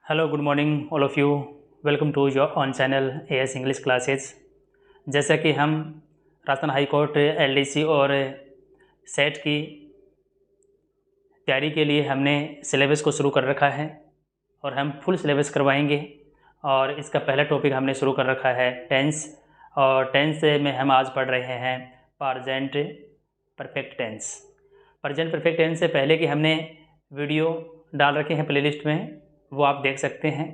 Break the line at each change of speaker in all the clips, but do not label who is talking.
Hello good morning all of you. Welcome to your own channel AS English classes. जैसा कि हम Rajasthan high court LDC और SET की तैयारी के लिए हमने सिलेबस को शुरू कर रखा है और हम फुल सिलेबस करवाएंगे। और इसका पहला टॉपिक हमने शुरू कर रखा है टेंस, और टेंस में हम आज पढ़ रहे हैं present perfect tense. Present perfect tense से पहले कि हमने वीडियो डाल रखे हैं प्लेलिस्ट में, वो आप देख सकते हैं।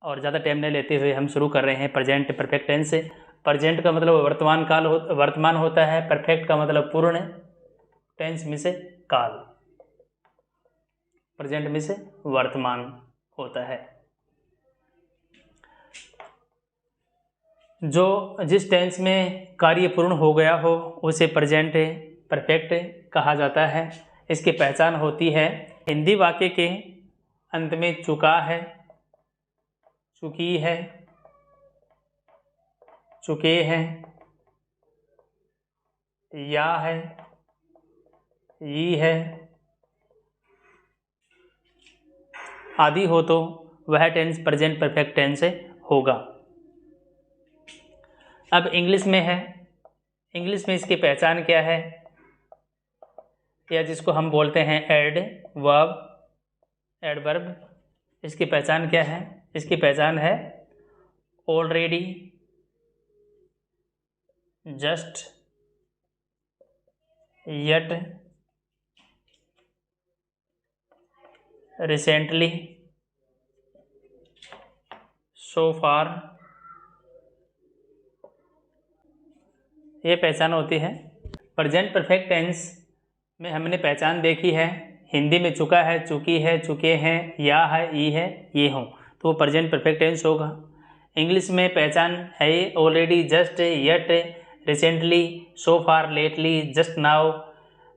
और ज़्यादा टाइम नहीं लेते हुए हम शुरू कर रहे हैं प्रेजेंट परफेक्ट टेंस से। प्रेजेंट का मतलब वर्तमान काल वर्तमान होता है। परफेक्ट का मतलब पूर्ण, टेंस में से काल, प्रेजेंट में से वर्तमान होता है। जो जिस टेंस में कार्य पूर्ण हो गया हो उसे प्रेजेंट परफेक्ट कहा जाता है। इसकी पहचान होती है हिंदी वाक्य के अंत में चुका है, चुकी है, चुके हैं, या है, ई है आदि हो तो वह टेंस प्रेजेंट परफेक्ट टेंस होगा। अब इंग्लिश में है, इंग्लिश में इसकी पहचान क्या है, या जिसको हम बोलते हैं एडवर्ब, इसकी पहचान क्या है? इसकी पहचान है already, just, yet, recently, so फार। ये पहचान होती है। प्रेजेंट परफेक्ट टेंस में हमने पहचान देखी है, हिंदी में चुका है, चुकी है, चुके हैं, या है, ई है, ये हों, तो वो प्रेजेंट परफेक्ट टेंस होगा। इंग्लिश में पहचान है already, just, yet, recently, so far, lately, just now,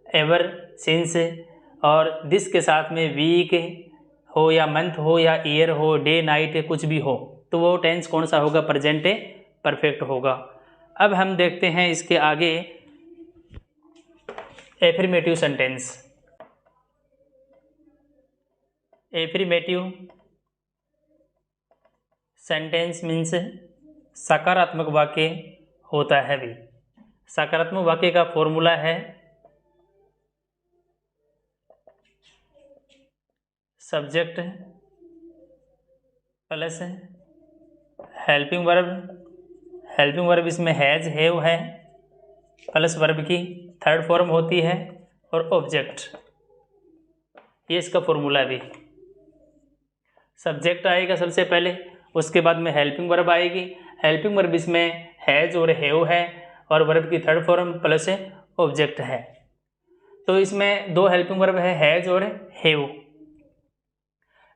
ever since, और दिस के साथ में वीक हो या मंथ हो या ईयर हो, डे नाइट कुछ भी हो, तो वो टेंस कौन सा होगा? प्रेजेंट परफेक्ट होगा। अब हम देखते हैं इसके आगे affirmative sentence. Affirmative sentence means सकारात्मक वाक्य होता है। भी सकारात्मक वाक्य का फॉर्मूला है subject plus helping verb. Helping verb इसमें हैज, हैव है, प्लस वर्ब की थर्ड फॉर्म होती है, और ऑब्जेक्ट। ये इसका फॉर्मूला भी। सब्जेक्ट आएगा सबसे पहले, उसके बाद में हेल्पिंग वर्ब आएगी। हेल्पिंग वर्ब इसमें हैज और हैव है, और वर्ब की थर्ड फॉर्म प्लस ऑब्जेक्ट है। तो इसमें दो हेल्पिंग वर्ब है, हैज और हैव।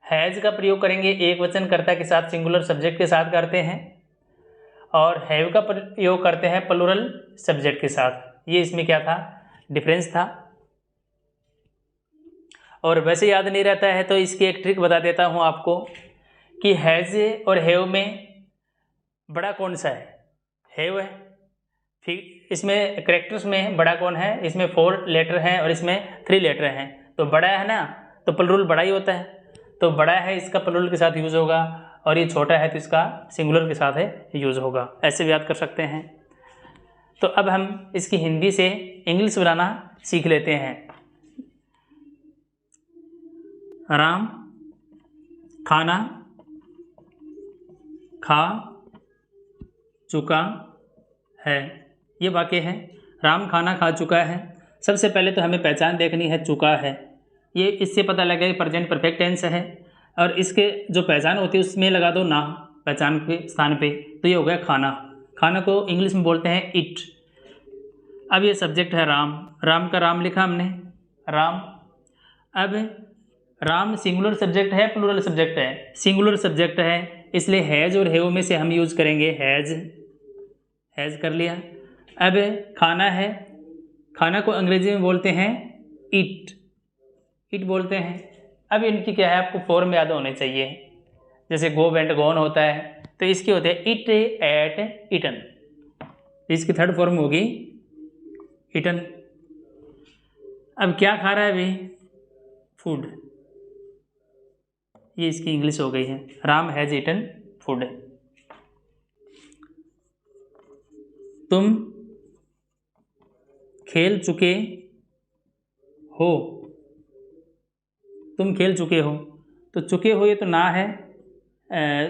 हैज का प्रयोग करेंगे एक वचन कर्ता के साथ, सिंगुलर सब्जेक्ट के साथ करते हैं, और हैव का प्रयोग करते हैं प्लूरल सब्जेक्ट के साथ। ये इसमें क्या था? डिफरेंस था। और वैसे याद नहीं रहता है तो इसकी एक ट्रिक बता देता हूँ आपको कि हैज और हैव में बड़ा कौन सा है? हैव है। फिर इसमें कैरेक्टर्स में बड़ा कौन है? इसमें 4 लेटर हैं और इसमें 3 लेटर हैं, तो बड़ा है ना, तो प्लूरल बड़ा ही होता है। तो बड़ा है इसका प्लूरल के साथ यूज़ होगा, और ये छोटा है तो इसका सिंगुलर के साथ है यूज़ होगा। ऐसे भी याद कर सकते हैं। तो अब हम इसकी हिंदी से इंग्लिश बनाना सीख लेते हैं। राम खाना खा चुका है, ये वाक्य है। राम खाना खा चुका है। सबसे पहले तो हमें पहचान देखनी है, चुका है। ये इससे पता लगेगा प्रेजेंट परफेक्ट टेंस है, और इसके जो पहचान होती है उसमें लगा दो ना पहचान के स्थान पे, तो ये हो गया खाना। खाना को इंग्लिश में बोलते हैं इट। अब ये सब्जेक्ट है राम, राम का राम लिखा हमने, राम। अब राम सिंगुलर सब्जेक्ट है प्लूरल सब्जेक्ट है? सिंगुलर सब्जेक्ट है, इसलिए हैज और हैव में से हम यूज करेंगे हैज। हैज कर लिया। अब खाना है, खाना को अंग्रेजी में बोलते हैं इट, इट बोलते हैं। अब इनकी क्या है, आपको फॉर्म याद होने चाहिए। जैसे गो वेंट गॉन होता है, तो इसकी होते हैं इट, एट, इटन। इसकी थर्ड फॉर्म होगी इटन। अब क्या खा रहा है भाई? फूड। ये इसकी इंग्लिश हो गई है। Ram has eaten food. तुम खेल चुके हो। तुम खेल चुके हो, तो चुके हो ये तो ना है,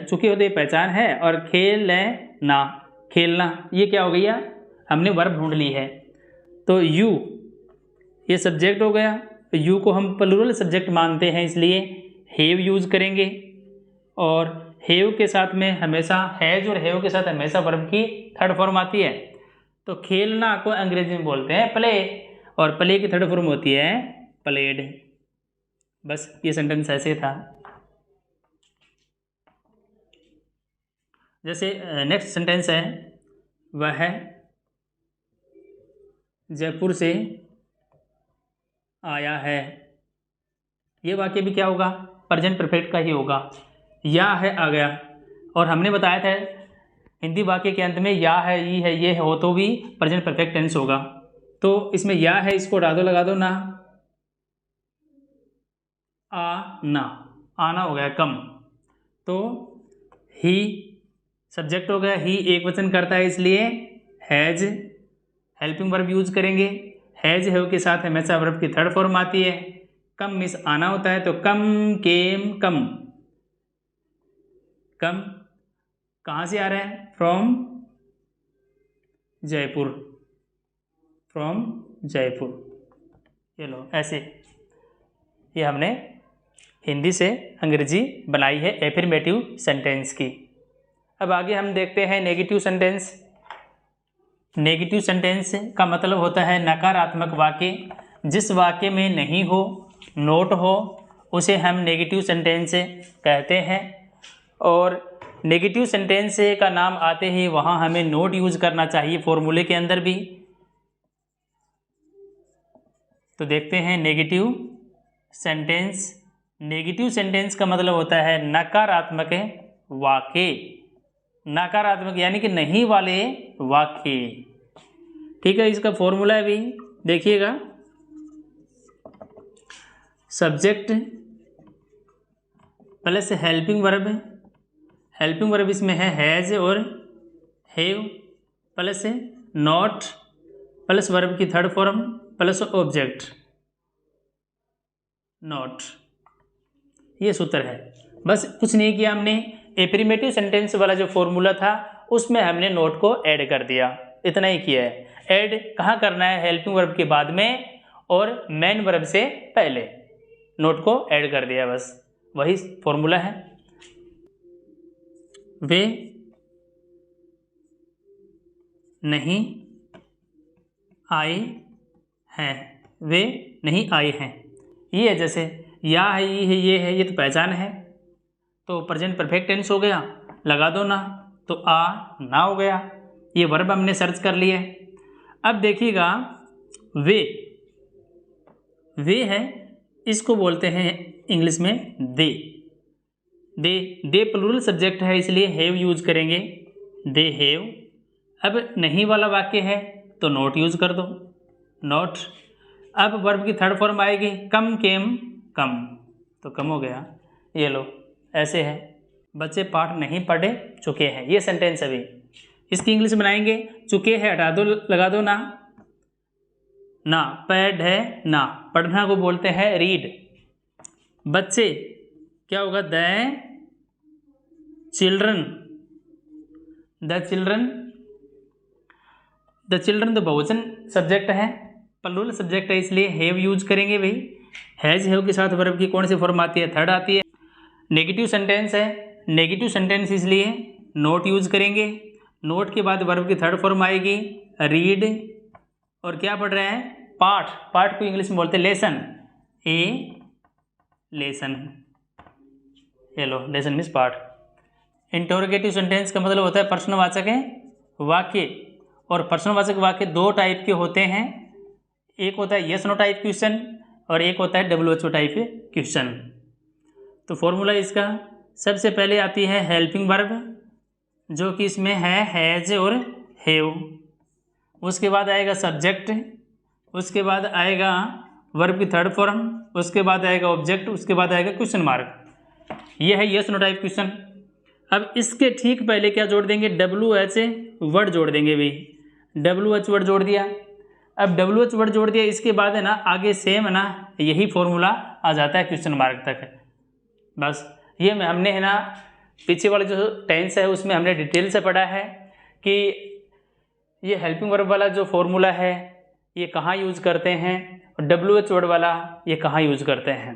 चुके हो तो ये पहचान है, और खेल है ना, खेलना, ये क्या हो गया, हमने वर्ब ढूंढ ली है। तो यू ये सब्जेक्ट हो गया, तो यू को हम प्लूरल सब्जेक्ट मानते हैं, इसलिए हैव यूज़ करेंगे। और हैव के साथ में हमेशा हैज और हैव के साथ हमेशा वर्ब की थर्ड फॉर्म आती है। तो खेलना को अंग्रेजी में बोलते हैं प्ले, और प्ले की थर्ड फॉर्म होती है प्लेड। बस ये सेंटेंस ऐसे था। जैसे नेक्स्ट सेंटेंस है, वह जयपुर से आया है। ये वाक्य भी क्या होगा, प्रेजेंट परफेक्ट का ही होगा। या है आ गया, और हमने बताया था हिंदी वाक्य के अंत में या है, ई है, ये हो तो भी प्रेजेंट परफेक्ट टेंस होगा। तो इसमें या है, इसको हटा दो, लगा दो ना, आना, आना हो गया कम। तो ही सब्जेक्ट हो गया, ही एक वचन करता है, इसलिए हैज हेल्पिंग वर्ब यूज करेंगे। हैज हैव के साथ हमेशा वर्ब की थर्ड फॉर्म आती है। कम मिस आना होता है, तो कम, केम, कम। कम कहाँ से आ रहा है, फ्रॉम जयपुर, फ्रॉम जयपुर। ये लो ऐसे, ये हमने हिंदी से अंग्रेजी बनाई है एफर्मेटिव सेंटेंस की। अब आगे हम देखते हैं नेगेटिव सेंटेंस। नेगेटिव सेंटेंस का मतलब होता है नकारात्मक वाक्य। जिस वाक्य में नहीं हो, नोट हो, उसे हम नेगेटिव सेंटेंस कहते हैं। और नेगेटिव सेंटेंस का नाम आते ही वहाँ हमें नोट यूज करना चाहिए, फॉर्मूले के अंदर भी। तो देखते हैं नेगेटिव सेंटेंस। नेगेटिव सेंटेंस का मतलब होता है नकारात्मक वाक्य। नकारात्मक यानी कि नहीं वाले वाक्य। ठीक है, इसका फॉर्मूला भी देखिएगा। Subject plus helping verb, helping verb इसमें है हैज और have, plus not, plus verb की third form, plus object not. ये सूत्र है। बस कुछ नहीं किया हमने, एफर्मेटिव सेंटेंस वाला जो फॉर्मूला था उसमें हमने नोट को ऐड कर दिया, इतना ही किया है। ऐड कहाँ करना है, हेल्पिंग वर्ब के बाद में और मेन वर्ब से पहले नोट को ऐड कर दिया, बस वही फॉर्मूला है। वे नहीं आए हैं, वे नहीं आए हैं। ये है, जैसे या है, ये तो पहचान है, तो प्रेजेंट परफेक्ट टेंस हो गया, लगा दो ना, तो आ ना हो गया। ये वर्ब हमने सर्च कर लिए। अब देखिएगा वे है, इसको बोलते हैं इंग्लिश में दे। दे प्लूरल सब्जेक्ट है, इसलिए हैव यूज करेंगे, दे हैव। अब नहीं वाला वाक्य है तो नॉट यूज कर दो, नॉट। अब वर्ब की थर्ड फॉर्म आएगी, कम, केम, कम, तो कम हो गया। ये लो ऐसे है। बच्चे पाठ नहीं पढ़े चुके हैं, ये सेंटेंस अभी इसकी इंग्लिश बनाएंगे। चुके हैं हटा दो, लगा दो ना, ना पैड है ना, पढ़ना को बोलते हैं रीड। बच्चे क्या होगा, द चिल्ड्रन तो बहुवचन सब्जेक्ट है, प्लूरल सब्जेक्ट है, इसलिए हैव यूज करेंगे भाई। हैज हैव के साथ वर्ब की कौन सी फॉर्म आती है, थर्ड आती है। नेगेटिव सेंटेंस है, नेगेटिव सेंटेंस इसलिए नोट यूज करेंगे। नोट के बाद वर्ब की थर्ड फॉर्म आएगी रीड। और क्या पढ़ रहे हैं, पाठ। पाठ को इंग्लिश में बोलते हैं लेसन, लेसन। ये लो लेसन मीन्स पाठ। इंटरोगेटिव सेंटेंस का मतलब होता है प्रश्नवाचक वाक्य। और प्रश्नवाचक वाक्य दो टाइप के होते हैं, एक होता है यस नो टाइप क्वेश्चन और एक होता है WHO टाइप क्वेश्चन। तो फॉर्मूला इसका सबसे पहले आती है हेल्पिंग वर्ब, जो कि इसमें है हैज और हैव। उसके बाद आएगा सब्जेक्ट, उसके बाद आएगा वर्ब की थर्ड फॉर्म, उसके बाद आएगा ऑब्जेक्ट, उसके बाद आएगा क्वेश्चन मार्क। ये है यस नो टाइप क्वेश्चन। अब इसके ठीक पहले क्या जोड़ देंगे, WH वर्ड जोड़ देंगे भाई, WH वर्ड जोड़ दिया। अब WH वर्ड जोड़ दिया, इसके बाद है ना आगे सेम है ना यही फॉर्मूला आ जाता है क्वेश्चन मार्क तक। बस ये हमने है ना पीछे वाले जो टेंस है उसमें हमने डिटेल से पढ़ा है कि ये हेल्पिंग वर्ब वाला जो फॉर्मूला है ये कहाँ यूज़ करते हैं और WH वर्ड वाला ये कहाँ यूज़ करते हैं।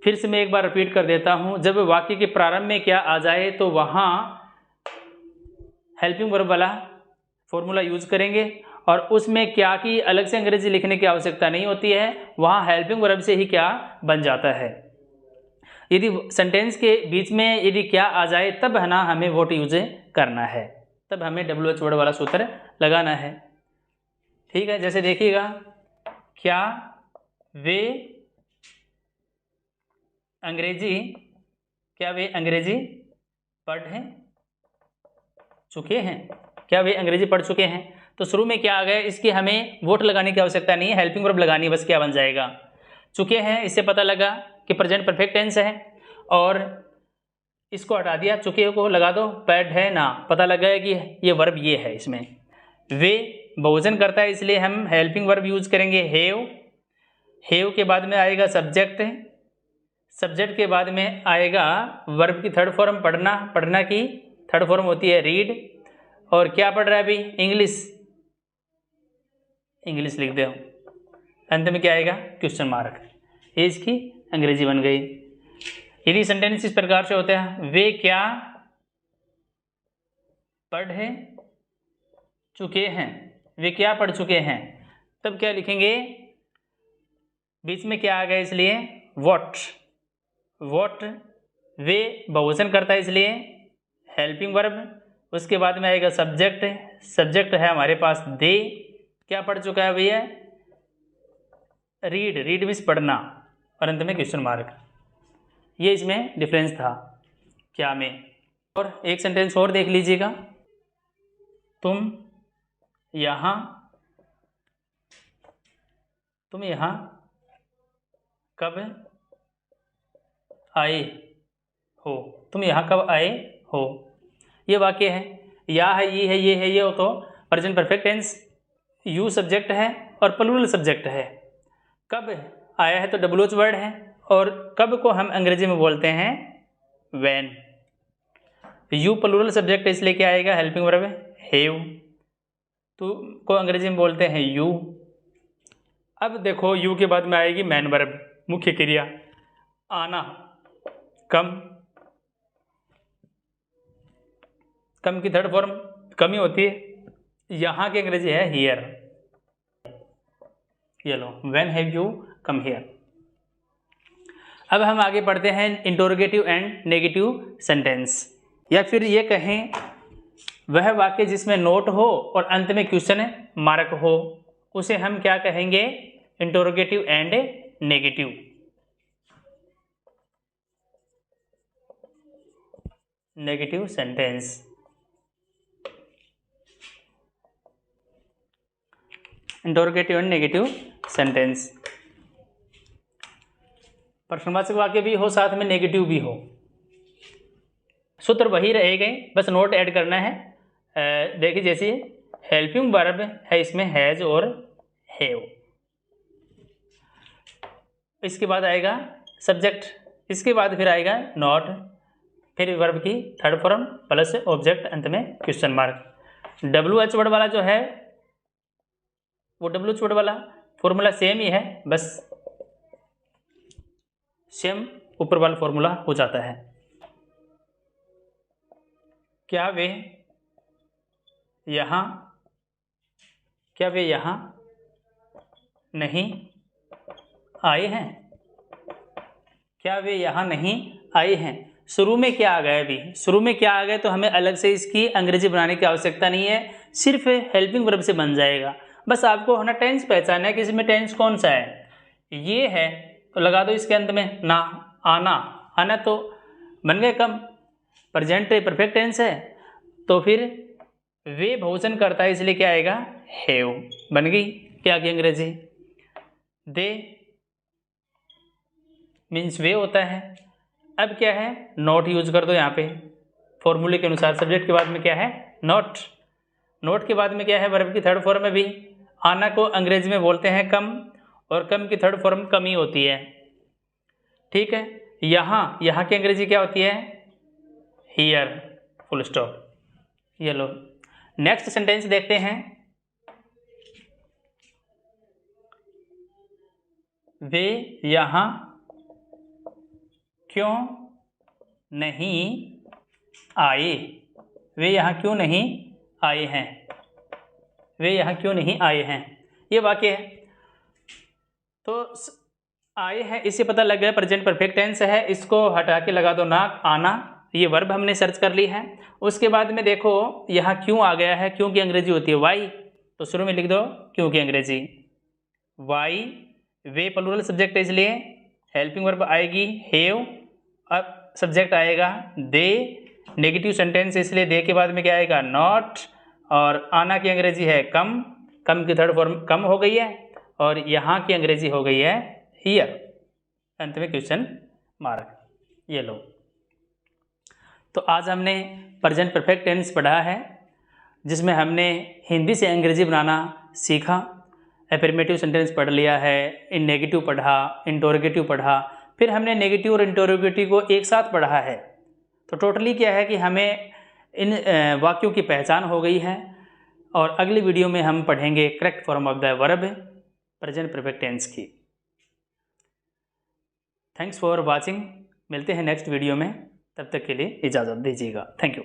फिर से मैं एक बार रिपीट कर देता हूँ, जब वाक्य के प्रारंभ में क्या आ जाए तो वहाँ हेल्पिंग वर्ब वाला फॉर्मूला यूज़ करेंगे और उसमें क्या की अलग से अंग्रेजी लिखने की आवश्यकता नहीं होती है, वहाँ हेल्पिंग वर्ब से ही क्या बन जाता है। यदि सेंटेंस के बीच में यदि क्या आ जाए तब है ना हमें वोट यूज करना है, तब हमें WH वर्ड वाला सूत्र लगाना है। ठीक है, जैसे देखिएगा, क्या वे अंग्रेजी पढ़ चुके हैं, क्या वे अंग्रेजी पढ़ चुके हैं। तो शुरू में क्या आ गया, इसकी हमें वोट लगाने की आवश्यकता नहीं है, हेल्पिंग वर्ब लगानी है बस। क्या बन जाएगा, चुके हैं, इससे पता लगा कि प्रेजेंट परफेक्ट टेंस है और इसको हटा दिया, चुके को लगा दो, पैड है ना, पता लग गया कि ये वर्ब ये है। इसमें वे बहुवचन करता है इसलिए हम हेल्पिंग वर्ब यूज करेंगे हैव के बाद में आएगा सब्जेक्ट के बाद में आएगा वर्ब की थर्ड फॉर्म पढ़ना की थर्ड फॉर्म होती है रीड, और क्या पढ़ रहा है अभी, इंग्लिश लिख दो, अंत में क्या आएगा क्वेश्चन मार्क, ये इसकी अंग्रेजी बन गई। यदि सेंटेंस इस प्रकार से होता है, वे क्या पढ़ चुके हैं, वे क्या पढ़ चुके हैं, तब क्या लिखेंगे, बीच में क्या आ गया इसलिए वॉट, वे बहुवचन करता है इसलिए हेल्पिंग वर्ब, उसके बाद में आएगा सब्जेक्ट है हमारे पास दे, क्या पढ़ चुका है भैया, रीड मीन्स पढ़ना, और अंत में क्वेश्चन मार्क। ये इसमें डिफरेंस था क्या में। और एक सेंटेंस और देख लीजिएगा, तुम यहाँ कब आए हो, तुम यहाँ कब आए हो, ये वाक्य है। या है, ये है, ये हो तो present perfect tense, you subject है और प्लूरल सब्जेक्ट है। कब आया है तो WH वर्ड है, और कब को हम अंग्रेजी में बोलते हैं व्हेन। यू प्लूरल सब्जेक्ट है इसलिए क्या आएगा, हेल्पिंग वर्ब हैव, तो को अंग्रेजी में बोलते हैं यू। अब देखो यू के बाद में आएगी मैन वर्ब, मुख्य क्रिया, आना, कम की थर्ड फॉर्म कम ही होती है, यहाँ की अंग्रेजी है हियर, ये लो, when have you come here. अब हम आगे पढ़ते हैं इंटरोगेटिव एंड नेगेटिव सेंटेंस, या फिर ये कहें वह वाक्य जिसमें नोट हो और अंत में क्वेश्चन मार्क हो, उसे हम क्या कहेंगे, interrogative and negative. Negative sentence, interrogative and negative sentence. प्रश्नवाचक वाक्य भी हो, साथ में नेगेटिव भी हो, सूत्र वही रहेंगे, बस नोट ऐड करना है। देखिए जैसे हेल्पिंग वर्ब है, इसमें हैज और हैव, इसके बाद आएगा सब्जेक्ट, इसके बाद फिर आएगा नॉट, फिर वर्ब की थर्ड फॉर्म प्लस ऑब्जेक्ट, अंत में क्वेश्चन मार्क। WH वर्ड वाला जो है वो WH वर्ड वाला फॉर्मूला सेम ही है, बस सेम ऊपर वाला फॉर्मूला हो जाता है। क्या वे यहाँ नहीं आए हैं, क्या वे यहाँ नहीं आए हैं। शुरू में क्या आ गया, अभी शुरू में क्या आ गया तो हमें अलग से इसकी अंग्रेजी बनाने की आवश्यकता नहीं है, सिर्फ हेल्पिंग वर्ब से बन जाएगा। बस आपको है ना टेंस पहचानना है कि इसमें टेंस कौन सा है, ये है तो लगा दो इसके अंत में ना, आना तो बन गए कम, प्रेजेंट परफेक्ट टेंस है तो फिर वे बहुवचन करता है इसलिए क्या आएगा, हैव, बन गई क्या की अंग्रेजी। दे मीन्स वे होता है, अब क्या है, नॉट यूज कर दो यहाँ पे फॉर्मूले के अनुसार। सब्जेक्ट के बाद में क्या है, नॉट। नॉट के बाद में क्या है, वर्ब की थर्ड फॉर्म में भी आना को अंग्रेजी में बोलते हैं कम, और कम की थर्ड फॉर्म कम ही होती है। ठीक है, यहाँ की अंग्रेजी क्या होती है, हियर, फुल स्टॉप। ये लो, नेक्स्ट सेंटेंस देखते हैं। वे यहाँ क्यों नहीं आए, वे यहाँ क्यों नहीं आए हैं, वे यहाँ क्यों नहीं आए हैं, ये वाक्य है। तो आए हैं इससे पता लग गया प्रेजेंट परफेक्ट टेंस है, इसको हटा के लगा दो ना, आना। ये वर्ब हमने सर्च कर ली है। उसके बाद में देखो यहाँ क्यों आ गया है, क्यों की अंग्रेजी होती है वाई, तो शुरू में लिख दो क्यों की अंग्रेजी वाई। वे प्लूरल सब्जेक्ट है इसलिए हेल्पिंग वर्ब आएगी हैव, अब सब्जेक्ट आएगा दे। नेगेटिव सेंटेंस इसलिए दे के बाद में क्या आएगा, नॉट। और आना की अंग्रेजी है कम, कम की थर्ड फॉर्म कम हो गई है, और यहाँ की अंग्रेजी हो गई है हियर, अंत में क्वेश्चन मार्क। ये लो, तो आज हमने प्रेजेंट परफेक्ट टेंस पढ़ा है, जिसमें हमने हिंदी से अंग्रेजी बनाना सीखा। एफर्मेटिव सेंटेंस पढ़ लिया है, इन नेगेटिव पढ़ा, इंटरोगेटिव पढ़ा, फिर हमने नेगेटिव और इंटरोगेटिव को एक साथ पढ़ा है। तो टोटली क्या है कि हमें इन वाक्यों की पहचान हो गई है। और अगली वीडियो में हम पढ़ेंगे correct form of the verb present perfect tense की। थैंक्स फॉर वॉचिंग, मिलते हैं नेक्स्ट वीडियो में, तब तक के लिए इजाज़त दीजिएगा। Thank you.